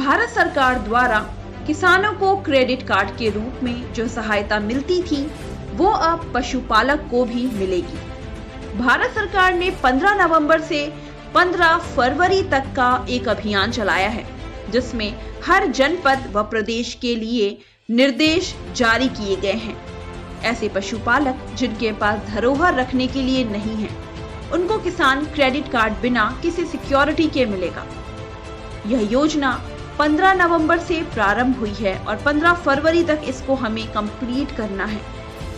भारत सरकार द्वारा किसानों को क्रेडिट कार्ड के रूप में जो सहायता मिलती थी वो अब पशुपालक को भी मिलेगी। भारत सरकार ने 15 नवंबर से 15 फरवरी तक का एक अभियान चलाया है, जिसमें हर जनपद व प्रदेश के लिए निर्देश जारी किए गए हैं। ऐसे पशुपालक जिनके पास धरोहर रखने के लिए नहीं है, उनको किसान क्रेडिट कार्ड बिना किसी सिक्योरिटी के मिलेगा। यह योजना 15 नवंबर से प्रारंभ हुई है और 15 फरवरी तक इसको हमें कंप्लीट करना है।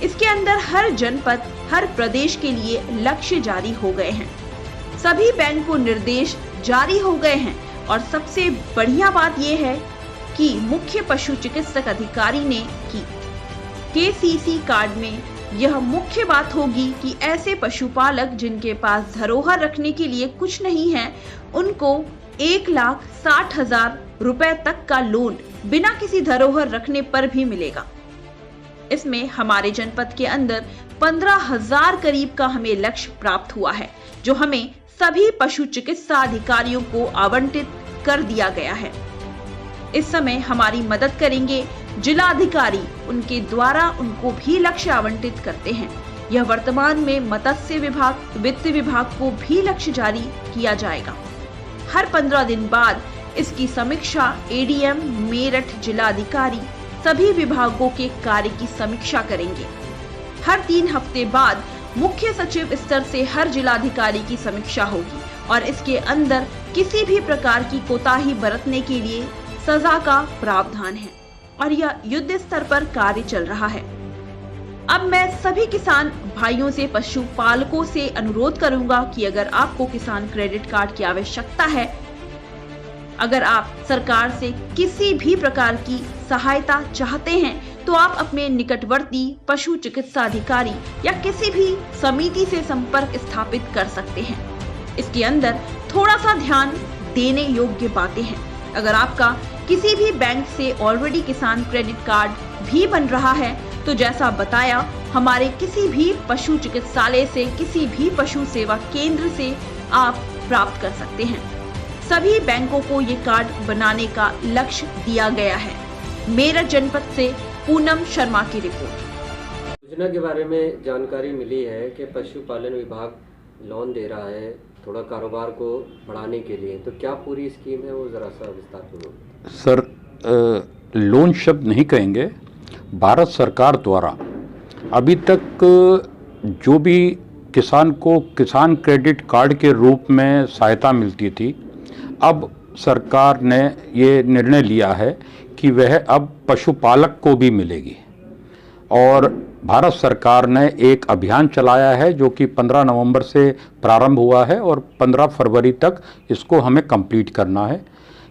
इसके अंदर हर जनपद, हर प्रदेश के लिए लक्ष्य जारी हो गए हैं। सभी बैंक को निर्देश जारी हो गए हैं और सबसे बढ़िया बात यह है कि मुख्य पशु चिकित्सक अधिकारी ने की केसीसी कार्ड में यह मुख्य बात होगी कि ऐसे पशुपालक जिनके पास धरोहर रखने के लिए कुछ नहीं है, उनको 1,60,000 रुपए तक का लोन बिना किसी धरोहर रखने पर भी मिलेगा। इसमें हमारे जनपद के अंदर 15,000 करीब का हमें लक्ष्य प्राप्त हुआ है, जो हमें सभी पशु चिकित्सा अधिकारियों को आवंटित कर दिया गया है। इस समय हमारी मदद करेंगे जिला अधिकारी, उनके द्वारा उनको भी लक्ष्य आवंटित करते हैं। यह वर्तमान में मत्स्य विभाग, वित्त विभाग को भी लक्ष्य जारी किया जाएगा। हर 15 दिन बाद इसकी समीक्षा एडीएम, मेरठ जिला अधिकारी सभी विभागों के कार्य की समीक्षा करेंगे। हर 3 हफ्ते बाद मुख्य सचिव स्तर से हर जिलाधिकारी की समीक्षा होगी और इसके अंदर किसी भी प्रकार की कोताही बरतने के लिए सजा का प्रावधान है और यह युद्ध स्तर पर कार्य चल रहा है। अब मैं सभी किसान भाइयों से, पशुपालकों से अनुरोध करूंगा कि अगर आपको किसान क्रेडिट कार्ड की आवश्यकता है, अगर आप सरकार से किसी भी प्रकार की सहायता चाहते हैं, तो आप अपने निकटवर्ती पशु चिकित्सा अधिकारी या किसी भी समिति से संपर्क स्थापित कर सकते हैं। इसके अंदर थोड़ा सा ध्यान देने योग्य बातें हैं। अगर आपका किसी भी बैंक से ऑलरेडी किसान क्रेडिट कार्ड भी बन रहा है, तो जैसा बताया, हमारे किसी भी पशु चिकित्सालय से, किसी भी पशु सेवा केंद्र से आप प्राप्त कर सकते हैं। सभी बैंकों को ये कार्ड बनाने का लक्ष्य दिया गया है। मेरठ जनपद से पूनम शर्मा की रिपोर्ट। योजना के बारे में जानकारी मिली है कि पशुपालन विभाग लोन दे रहा है थोड़ा कारोबार को बढ़ाने के लिए, तो क्या पूरी स्कीम है वो ज़रा सा विस्तार करो। सर, लोन शब्द नहीं कहेंगे। भारत सरकार द्वारा अभी तक जो भी किसान को किसान क्रेडिट कार्ड के रूप में सहायता मिलती थी, अब सरकार ने ये निर्णय लिया है कि वह अब पशुपालक को भी मिलेगी और भारत सरकार ने एक अभियान चलाया है जो कि 15 नवंबर से प्रारंभ हुआ है और 15 फरवरी तक इसको हमें कंप्लीट करना है।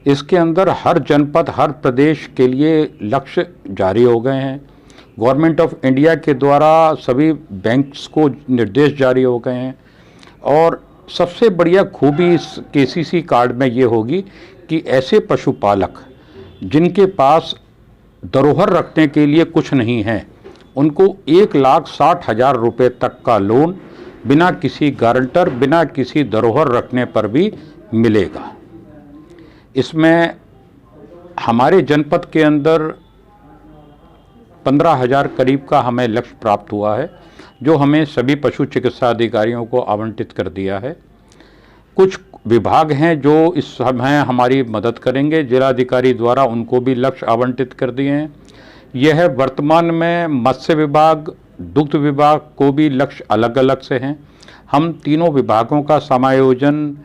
इसके अंदर हर जनपद, हर प्रदेश के लिए लक्ष्य जारी हो गए हैं। गवर्नमेंट ऑफ इंडिया के द्वारा सभी बैंक्स को निर्देश जारी हो गए हैं और सबसे बढ़िया खूबी इस केसीसी कार्ड में ये होगी कि ऐसे पशुपालक जिनके पास धरोहर रखने के लिए कुछ नहीं है, उनको 1,60,000 रुपये तक का लोन बिना किसी गारंटर, बिना किसी धरोहर रखने पर भी मिलेगा। इसमें हमारे जनपद के अंदर 15,000 करीब का हमें लक्ष्य प्राप्त हुआ है, जो हमें सभी पशु चिकित्सा अधिकारियों को आवंटित कर दिया है। कुछ विभाग हैं जो इस समय हमारी मदद करेंगे, जिलाधिकारी द्वारा उनको भी लक्ष्य आवंटित कर दिए हैं। यह वर्तमान में मत्स्य विभाग, दुग्ध विभाग को भी लक्ष्य अलग अलग से हैं। हम तीनों विभागों का समायोजन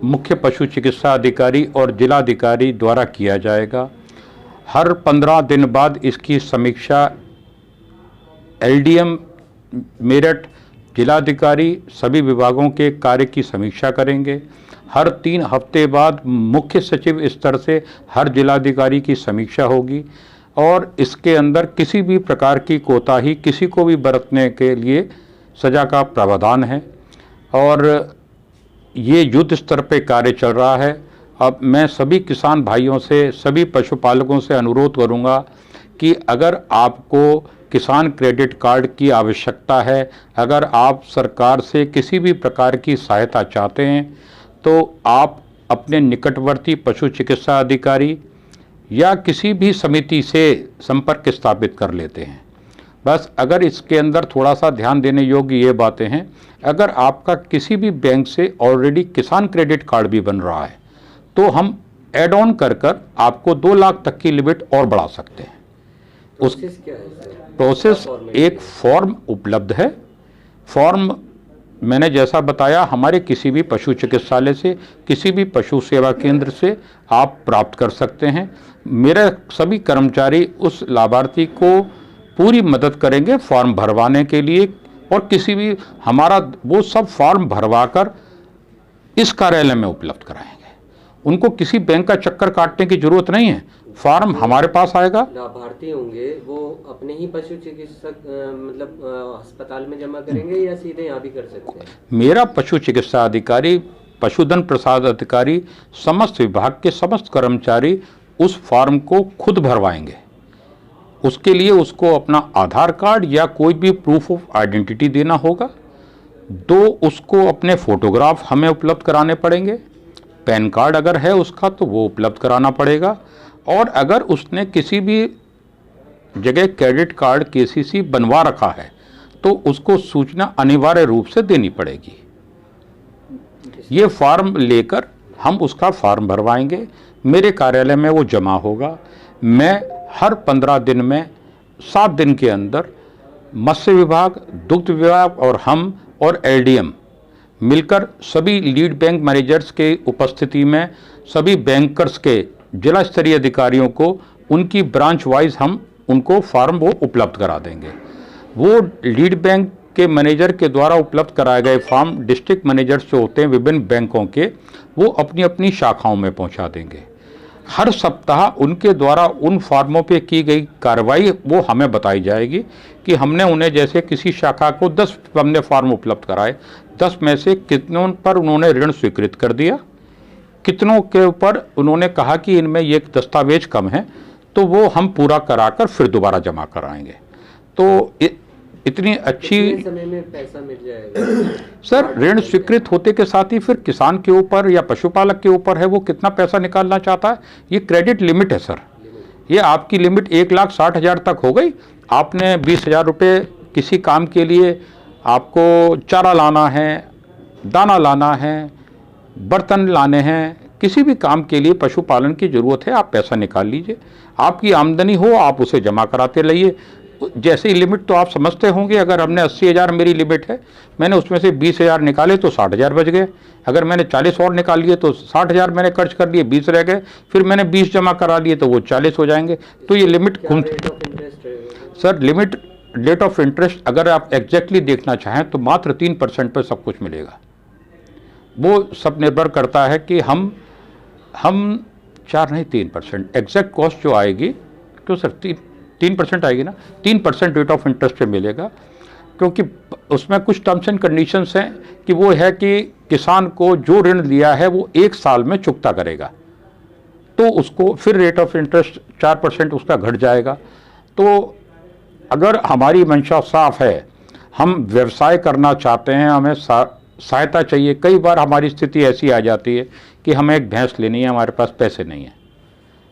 मुख्य पशु चिकित्सा अधिकारी और जिलाधिकारी द्वारा किया जाएगा। हर 15 दिन बाद इसकी समीक्षा एलडीएम मेरठ, जिलाधिकारी सभी विभागों के कार्य की समीक्षा करेंगे। हर 3 हफ्ते बाद मुख्य सचिव स्तर से हर जिलाधिकारी की समीक्षा होगी और इसके अंदर किसी भी प्रकार की कोताही किसी को भी बरतने के लिए सजा का प्रावधान है और ये युद्ध स्तर पे कार्य चल रहा है। अब मैं सभी किसान भाइयों से, सभी पशुपालकों से अनुरोध करूंगा कि अगर आपको किसान क्रेडिट कार्ड की आवश्यकता है, अगर आप सरकार से किसी भी प्रकार की सहायता चाहते हैं, तो आप अपने निकटवर्ती पशु चिकित्सा अधिकारी या किसी भी समिति से संपर्क स्थापित कर लेते हैं। बस अगर इसके अंदर थोड़ा सा ध्यान देने योग्य ये बातें हैं, अगर आपका किसी भी बैंक से ऑलरेडी किसान क्रेडिट कार्ड भी बन रहा है तो हम एड ऑन कर कर आपको 2 लाख तक की लिमिट और बढ़ा सकते हैं। उस प्रोसेस क्या है सर? प्रोसेस एक फॉर्म उपलब्ध है। फॉर्म मैंने जैसा बताया हमारे किसी भी पशु चिकित्सालय से, किसी भी पशु सेवा केंद्र से आप प्राप्त कर सकते हैं। मेरे सभी कर्मचारी उस लाभार्थी को पूरी मदद करेंगे फॉर्म भरवाने के लिए, और किसी भी हमारा वो सब फॉर्म भरवाकर इस कार्यालय में उपलब्ध कराएंगे। उनको किसी बैंक का चक्कर काटने की जरूरत नहीं है, फॉर्म हमारे पास आएगा। लाभार्थी होंगे वो अपने ही पशु चिकित्सक मतलब अस्पताल में जमा करेंगे या सीधे यहाँ भी कर सकते हैं? मेरा पशु चिकित्सा अधिकारी, पशुधन प्रसाद अधिकारी, समस्त विभाग के समस्त कर्मचारी उस फॉर्म को खुद भरवाएंगे। उसके लिए उसको अपना आधार कार्ड या कोई भी प्रूफ ऑफ आइडेंटिटी देना होगा। 2 उसको अपने फोटोग्राफ हमें उपलब्ध कराने पड़ेंगे। पैन कार्ड अगर है उसका तो वो उपलब्ध कराना पड़ेगा, और अगर उसने किसी भी जगह क्रेडिट कार्ड केसीसी बनवा रखा है तो उसको सूचना अनिवार्य रूप से देनी पड़ेगी। ये फॉर्म लेकर हम उसका फॉर्म भरवाएंगे, मेरे कार्यालय में वो जमा होगा। मैं हर 15 दिन में 7 दिन के अंदर मत्स्य विभाग, दुग्ध विभाग और हम और एलडीएम मिलकर सभी लीड बैंक मैनेजर्स के उपस्थिति में सभी बैंकर्स के जिला स्तरीय अधिकारियों को उनकी ब्रांच वाइज हम उनको फॉर्म वो उपलब्ध करा देंगे। वो लीड बैंक के मैनेजर के द्वारा उपलब्ध कराए गए फॉर्म डिस्ट्रिक्ट मैनेजर्स जो होते हैं विभिन्न बैंकों के, वो अपनी अपनी शाखाओं में पहुंचा देंगे। हर सप्ताह उनके द्वारा उन फॉर्मों पे की गई कार्रवाई वो हमें बताई जाएगी कि हमने उन्हें, जैसे किसी शाखा को 10 हमने फॉर्म उपलब्ध कराए, 10 में से कितनों पर उन्होंने ऋण स्वीकृत कर दिया, कितनों के ऊपर उन्होंने कहा कि इनमें ये दस्तावेज कम है, तो वो हम पूरा कराकर फिर दोबारा जमा कराएंगे। तो इतनी अच्छी समय में पैसा मिल जाएगा सर। ऋण स्वीकृत होते के साथ ही फिर किसान के ऊपर या पशुपालक के ऊपर है वो कितना पैसा निकालना चाहता है। ये क्रेडिट लिमिट है सर। ये आपकी लिमिट 1,60,000 तक हो गई। आपने 20,000 रुपये किसी काम के लिए, आपको चारा लाना है, दाना लाना है, बर्तन लाने हैं, किसी भी काम के लिए पशुपालन की ज़रूरत है, आप पैसा निकाल लीजिए। आपकी आमदनी हो आप उसे जमा कराते रहिए। जैसे ही लिमिट तो आप समझते होंगे, अगर हमने 80,000 मेरी लिमिट है, मैंने उसमें से 20,000 निकाले तो 60,000 बच गए। अगर मैंने 40 और निकाल लिए तो 60,000 मैंने खर्च कर लिए, 20 रह गए, फिर मैंने 20 जमा करा लिए तो वो 40 हो जाएंगे। तो ये limit sir, limit rate of interest अगर आप एग्जैक्टली देखना चाहें तो मात्र 3% पर सब कुछ मिलेगा। वो सब निर्भर करता है कि हम 4 नहीं 3% एग्जैक्ट कॉस्ट जो आएगी, क्यों सर 3% आएगी ना, 3% रेट ऑफ इंटरेस्ट पे मिलेगा। क्योंकि उसमें कुछ टर्म्स एंड कंडीशंस हैं कि वो है कि किसान को जो ऋण लिया है वो 1 साल में चुकता करेगा, तो उसको फिर रेट ऑफ इंटरेस्ट 4% उसका घट जाएगा। तो अगर हमारी मंशा साफ है, हम व्यवसाय करना चाहते हैं, हमें सहायता चाहिए। कई बार हमारी स्थिति ऐसी आ जाती है कि हमें एक भैंस लेनी है, हमारे पास पैसे नहीं है,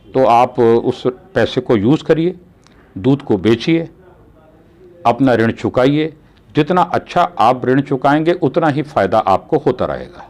तो आप उस पैसे को यूज़ करिए, दूध को बेचिए, अपना ऋण चुकाइए। जितना अच्छा आप ऋण चुकाएंगे उतना ही फ़ायदा आपको होता रहेगा।